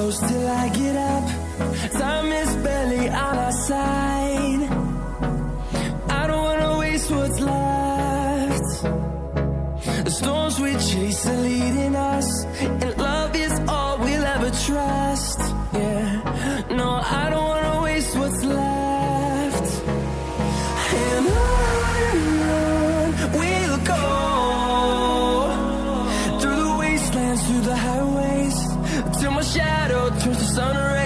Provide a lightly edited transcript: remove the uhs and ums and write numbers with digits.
close till I get up. Time is barely on our side. I don't wanna waste what's left. The storms we chase are leading us, and love is all we'll ever trust. Yeah, no, I don't wanna waste what's left. And on we'll go, through the wastelands, through the highways, till my shadow turns to sun rays.